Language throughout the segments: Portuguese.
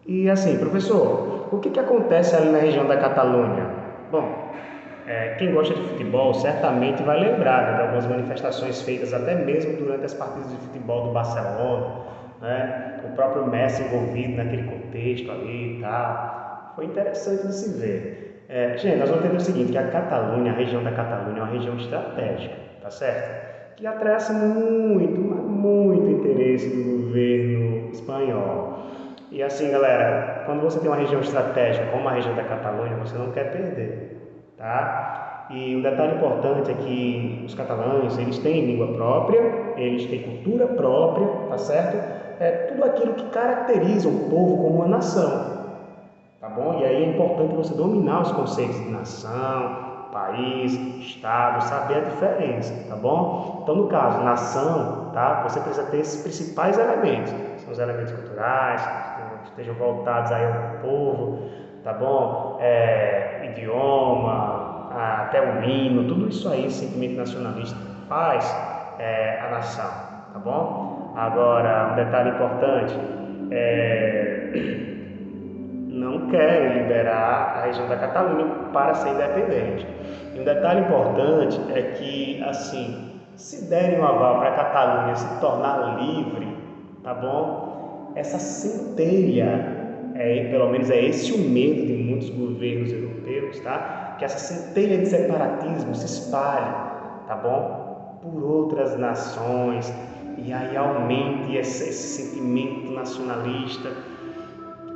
E assim, professor, o que acontece ali na região da Catalunha? Bom, quem gosta de futebol certamente vai lembrar, né, de algumas manifestações feitas até mesmo durante as partidas de futebol do Barcelona, né? O próprio Messi envolvido naquele contexto ali e tal. Foi interessante de se ver. Gente, nós vamos entender o seguinte, que a Catalunha, a região da Catalunha é uma região estratégica, tá certo? Que atrai muito, mas muito interesse do governo espanhol. E assim, galera, quando você tem uma região estratégica como a região da Catalunha, você não quer perder, tá? E um detalhe importante é que os catalães, eles têm língua própria, eles têm cultura própria, tá certo? É tudo aquilo que caracteriza um povo como uma nação, tá bom? E aí é importante você dominar os conceitos de nação, país, estado, saber a diferença, tá bom? Então, no caso, nação, tá? Você precisa ter esses principais elementos, são os elementos culturais, que estejam voltados aí ao povo, tá bom? Idioma, até o hino, tudo isso aí, esse sentimento nacionalista faz a nação, tá bom? Agora, um detalhe importante, não querem liberar a região da Catalunha para ser independente. E um detalhe importante é que, assim, se derem um aval para a Catalunha se tornar livre, tá bom? Essa centelha, pelo menos é esse o medo de muitos governos europeus, tá? Que essa centelha de separatismo se espalhe, tá bom? Por outras nações e aí aumente esse sentimento nacionalista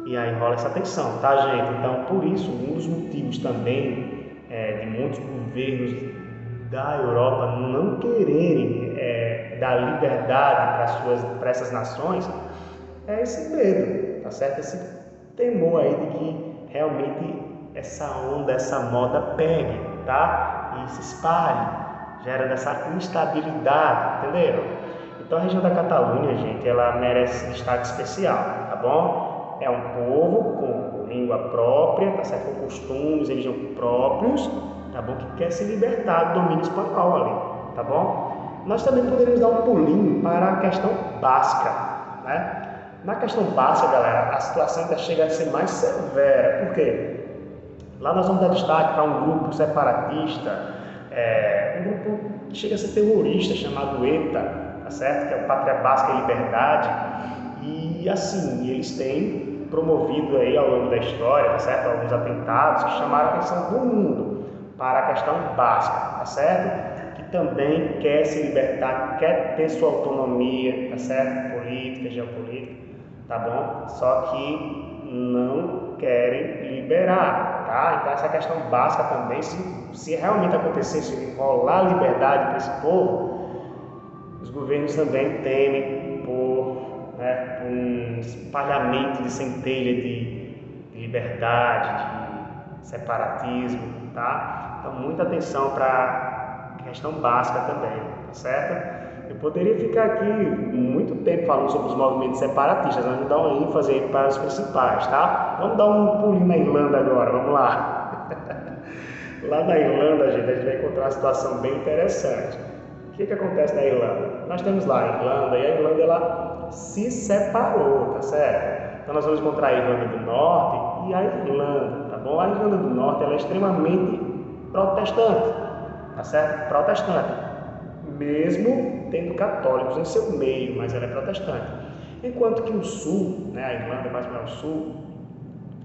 e aí rola essa tensão, tá, gente? Então, por isso, um dos motivos também de muitos governos da Europa não quererem dar liberdade para essas nações é esse medo, tá certo? Esse temor aí de que realmente essa onda, essa moda pegue, tá? E se espalhe, gera essa instabilidade, entenderam? Então a região da Catalunha, gente, ela merece destaque especial, tá bom? É um povo com língua própria, tá certo? Com costumes, religião próprios, tá bom? Que quer se libertar do domínio espanhol ali, tá bom? Nós também poderíamos dar um pulinho para a questão basca, né? Na questão basca, galera, a situação ainda chega a ser mais severa, por quê? Lá nós vamos dar destaque para um grupo separatista, um grupo que chega a ser terrorista, chamado ETA, tá certo? Que é o Pátria Basca e Liberdade. E assim, eles têm promovido aí ao longo da história, tá certo? Alguns atentados que chamaram a atenção do mundo para a questão basca, tá certo? Que também quer se libertar, quer ter sua autonomia, tá certo? Política, geopolítica, tá bom? Só que não querem liberar, tá? Então essa questão básica também, se realmente acontecesse rolar liberdade para esse povo, os governos também temem por, um espalhamento de centelha de liberdade, de separatismo, tá? Então muita atenção para a questão básica também, tá certo? Eu poderia ficar aqui muito tempo falando sobre os movimentos separatistas, mas vamos dar uma ênfase aí para os principais, tá? Vamos dar um pulinho na Irlanda agora, vamos lá. Lá na Irlanda, gente, a gente vai encontrar uma situação bem interessante. O que acontece na Irlanda? Nós temos lá a Irlanda e a Irlanda ela se separou, tá certo? Então nós vamos encontrar a Irlanda do Norte e a Irlanda, tá bom? A Irlanda do Norte ela é extremamente protestante, tá certo? Protestante, mesmo tendo católicos em seu meio, mas ela é protestante. Enquanto que o Sul, né, a Irlanda mais para o Sul,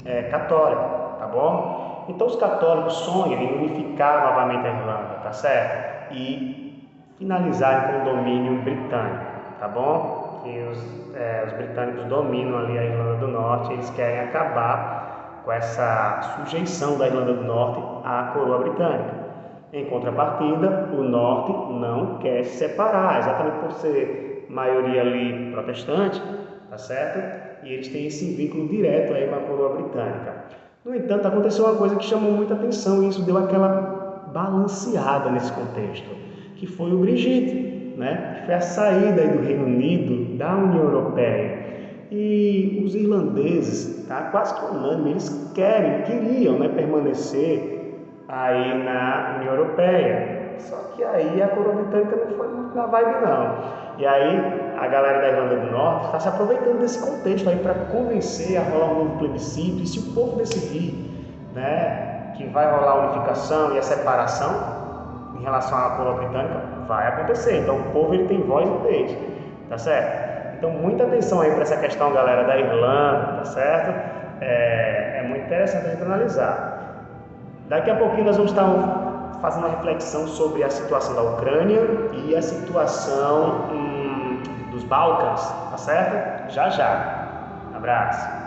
é católica, tá bom? Então os católicos sonham em unificar novamente a Irlanda, tá certo? E finalizarem com o domínio britânico, tá bom? Que os britânicos dominam ali a Irlanda do Norte, eles querem acabar com essa sujeição da Irlanda do Norte à coroa britânica. Em contrapartida, o Norte não quer se separar, exatamente por ser maioria ali protestante, tá certo? E eles têm esse vínculo direto aí com a coroa britânica. No entanto, aconteceu uma coisa que chamou muita atenção e isso deu aquela balanceada nesse contexto, que foi o Brexit, né? Que foi a saída aí do Reino Unido da União Europeia. E os irlandeses, tá? Quase que unânime, eles queriam, né, permanecer aí na União Europeia. Só que aí a coroa britânica não foi muito na vibe não. E aí a galera da Irlanda do Norte está se aproveitando desse contexto aí para convencer a rolar um novo plebiscito, e se o povo decidir, né, que vai rolar a unificação e a separação em relação à coroa britânica, vai acontecer. Então o povo ele tem voz e vez, tá certo? Então muita atenção aí para essa questão, galera da Irlanda, tá certo? É muito interessante a gente analisar. Daqui a pouquinho nós vamos estar fazendo uma reflexão sobre a situação da Ucrânia e a situação dos Balcãs, tá certo? Já já. Abraço.